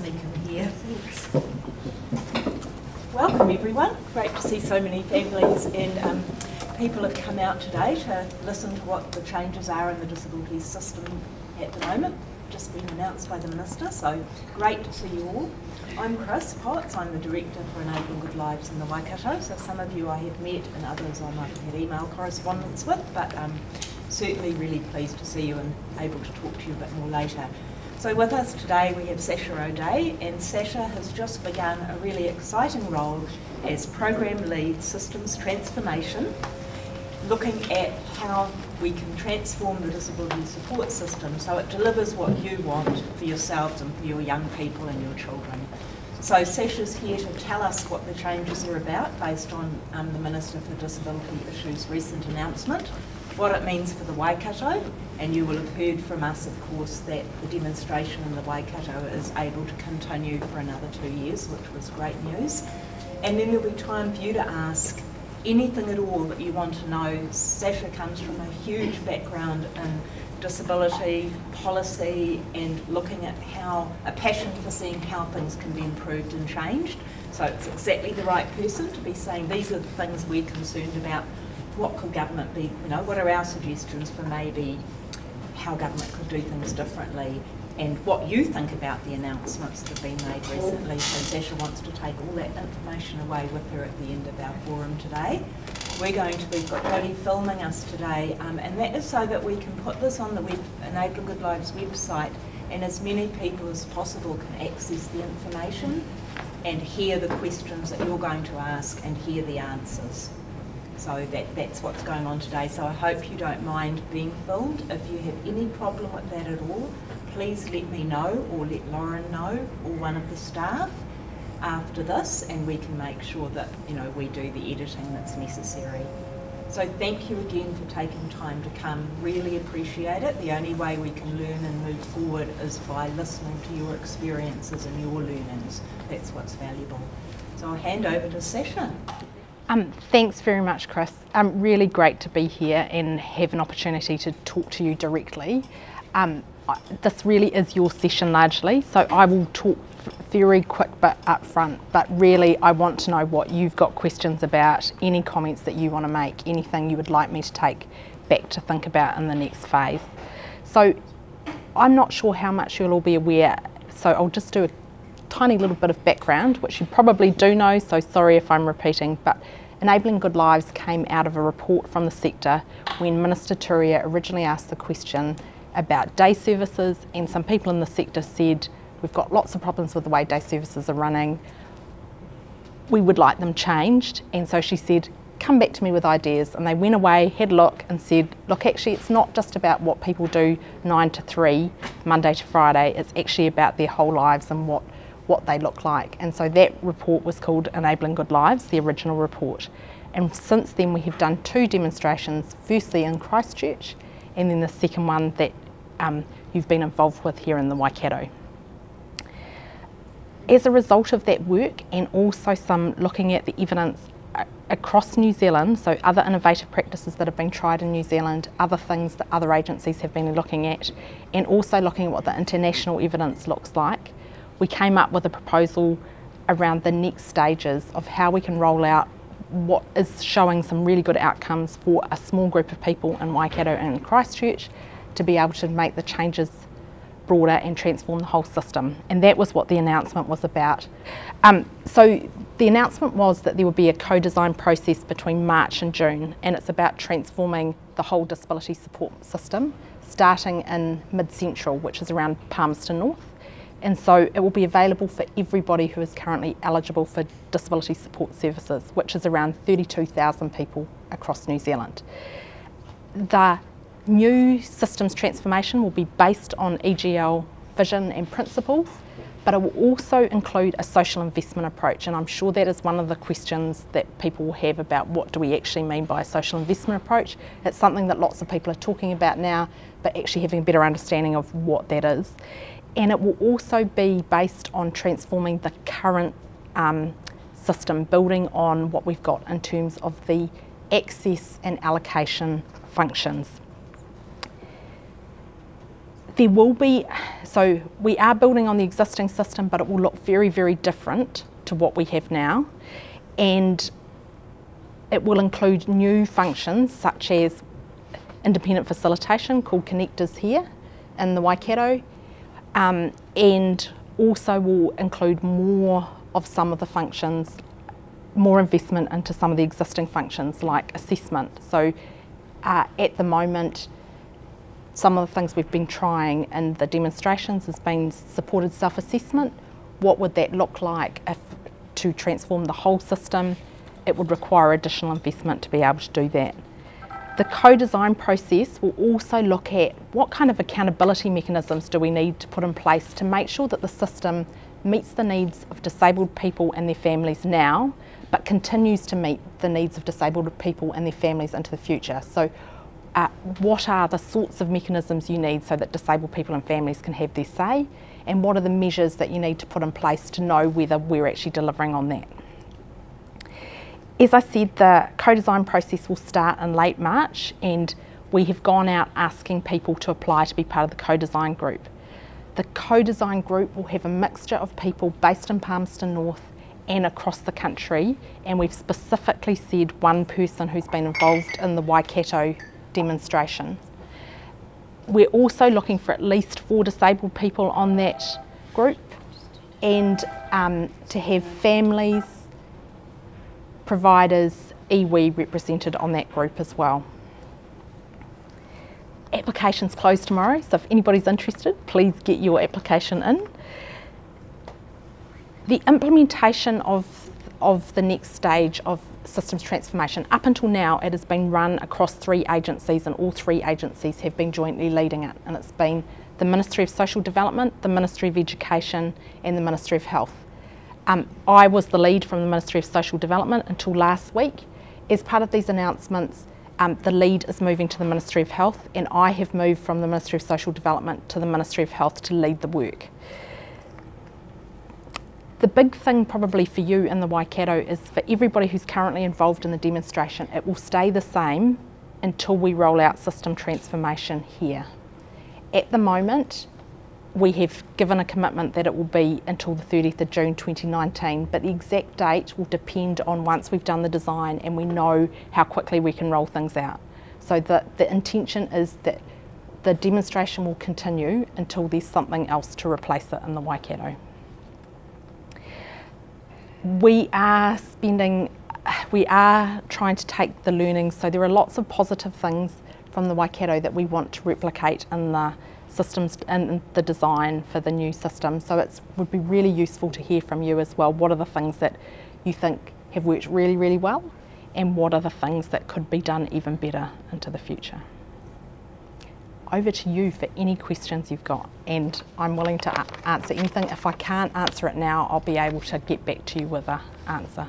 sneak in here. Thanks. Welcome everyone. Great to see so many families and people have come out today to listen to what the changes are in the disability system at the moment. Just been announced by the Minister, so great to see you all. I'm Chris Potts, I'm the Director for Enabling Good Lives in the Waikato, so some of you I have met and others I might have had email correspondence with, but certainly really pleased to see you and able to talk to you a bit more later. So with us today we have Sacha O'Dea, and Sacha has just begun a really exciting role as Program Lead Systems Transformation, looking at how we can transform the disability support system so it delivers what you want for yourselves and for your young people and your children. So Sacha's here to tell us what the changes are about based on the Minister for Disability Issues' recent announcement, what it means for the Waikato, and you will have heard from us, of course, that the demonstration in the Waikato is able to continue for another 2 years, which was great news. And then there'll be time for you to ask anything at all that you want to know. Sacha comes from a huge background in disability policy and looking at how, a passion for seeing how things can be improved and changed. So it's exactly the right person to be saying these are the things we're concerned about. What could government be, what are our suggestions for maybe how government could do things differently, and what you think about the announcements that have been made recently. So Sacha wants to take all that information away with her at the end of our forum today. We've got Jodie filming us today, and that is so that we can put this on the Enabling Good Lives website, and as many people as possible can access the information and hear the questions that you're going to ask and hear the answers. So that's what's going on today. So I hope you don't mind being filmed. If you have any problem with that at all, please let me know, or let Lauren know, or one of the staff after this, and we can make sure that we do the editing that's necessary. So thank you again for taking time to come. Really appreciate it. The only way we can learn and move forward is by listening to your experiences and your learnings. That's what's valuable. So I'll hand over to Sacha. Thanks very much, Chris. Really great to be here and have an opportunity to talk to you directly. This really is your session largely, so I will talk very quick but up front, but really I want to know what you've got questions about, any comments that you want to make, anything you would like me to take back to think about in the next phase. So I'm not sure how much you'll all be aware, so I'll just do a tiny little bit of background, which you probably do know, so sorry if I'm repeating, but Enabling Good Lives came out of a report from the sector when Minister Turia originally asked the question about day services, and some people in the sector said, we've got lots of problems with the way day services are running, we would like them changed. And so she said, come back to me with ideas, and they went away, had a look and said, look, actually it's not just about what people do 9 to 3, Monday to Friday, it's actually about their whole lives and what they look like. And so that report was called Enabling Good Lives, the original report. And since then we have done 2 demonstrations, firstly in Christchurch, and then the second one that you've been involved with here in the Waikato. As a result of that work, and also some looking at the evidence across New Zealand, so other innovative practices that have been tried in New Zealand, other things that other agencies have been looking at, and also looking at what the international evidence looks like, we came up with a proposal around the next stages of how we can roll out what is showing some really good outcomes for a small group of people in Waikato and Christchurch to be able to make the changes broader and transform the whole system. And that was what the announcement was about. So the announcement was that there would be a co-design process between March and June, and it's about transforming the whole disability support system, starting in mid-central, which is around Palmerston North. And so it will be available for everybody who is currently eligible for disability support services, which is around 32,000 people across New Zealand. The new systems transformation will be based on EGL vision and principles, but it will also include a social investment approach, and I'm sure that is one of the questions that people will have about what do we actually mean by a social investment approach. It's something that lots of people are talking about now, but actually having a better understanding of what that is. And it will also be based on transforming the current system, building on what we've got in terms of the access and allocation functions. There will be, so we are building on the existing system, but it will look very, very different to what we have now. And it will include new functions such as independent facilitation called connectors here in the Waikato, and also will include more of some of the functions, more investment into some of the existing functions like assessment. So at the moment, some of the things we've been trying in the demonstrations has been supported self-assessment. What would that look like if to transform the whole system? It would require additional investment to be able to do that. The co-design process will also look at what kind of accountability mechanisms do we need to put in place to make sure that the system meets the needs of disabled people and their families now, but continues to meet the needs of disabled people and their families into the future. So what are the sorts of mechanisms you need so that disabled people and families can have their say, and what are the measures that you need to put in place to know whether we're actually delivering on that. As I said, the co-design process will start in late March, and we have gone out asking people to apply to be part of the co-design group. The co-design group will have a mixture of people based in Palmerston North and across the country, and we've specifically said one person who's been involved in the Waikato demonstration. We're also looking for at least 4 disabled people on that group, and to have families, providers, iwi represented on that group as well. Applications close tomorrow, so if anybody's interested, please get your application in. The implementation of the next stage of systems transformation, up until now it has been run across 3 agencies, and all 3 agencies have been jointly leading it, and it's been the Ministry of Social Development, the Ministry of Education and the Ministry of Health. I was the lead from the Ministry of Social Development until last week. As part of these announcements, the lead is moving to the Ministry of Health, and I have moved from the Ministry of Social Development to the Ministry of Health to lead the work. The big thing probably for you in the Waikato is for everybody who's currently involved in the demonstration, it will stay the same until we roll out system transformation here. At the moment, we have given a commitment that it will be until the 30th of June 2019, but the exact date will depend on once we've done the design and we know how quickly we can roll things out. So the intention is that the demonstration will continue until there's something else to replace it in the Waikato. We are trying to take the learnings, so there are lots of positive things from the Waikato that we want to replicate in the systems and the design for the new system. So it would be really useful to hear from you as well. What are the things that you think have worked really, really well, and what are the things that could be done even better into the future? Over to you for any questions you've got, and I'm willing to answer anything. If I can't answer it now, I'll be able to get back to you with an answer.